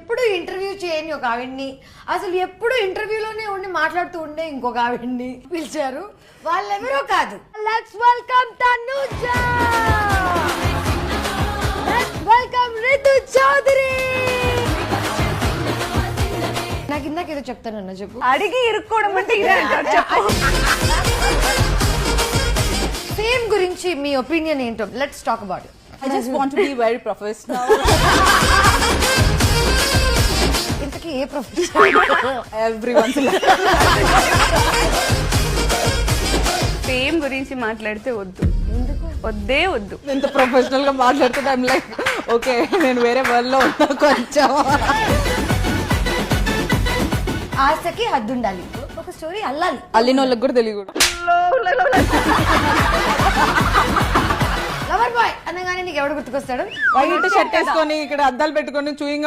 ఎప్పుడు ఇంటర్వ్యూ చేయని ఒక ఆవిడ్ని, అసలు ఎప్పుడు ఇంటర్వ్యూలోనే ఉండి మాట్లాడుతూ ఉండే ఇంకొక ఆవిడ్ని పిలిచారు. వాళ్ళెవరో కాదు. Let's welcome Tanuja. Let's welcome Ritu Chaudhary. నాకు ఇందాక ఏదో చెప్తానన్నా చెప్పు. అడిగి ఇరుక్కోవడం అంటే ఇదే అంటారు, చెప్పు. ఫేమ్ గురించి మీ ఒపీనియన్ ఏంటో let's talk about it. I just want to be very professional. ఇంతకీ ఏ ప్రొఫెషన్? Everyone's ఫేమ్ గురించి మాట్లాడితే వద్దు, వద్దే వద్దు. ఎంత ప్రొఫెషనల్ గా మాట్లాడుతుంటే ఐమ్ లైక్ ఓకే నేను వేరే వరల్డ్ లో ఉన్నా కొంచెం. ఆశకి హద్దు ఉండాలి. ఒక స్టోరీ అల్లాలి. అల్లిన వాళ్ళకి కూడా తెలియదు. లవర్ బాయ్ అనగానే నీకు ఎవడు గుర్తుకొస్తాడు? వైట్ షర్ట్ వేసుకొని ఇక్కడ అద్దాలు పెట్టుకొని చూయింగ్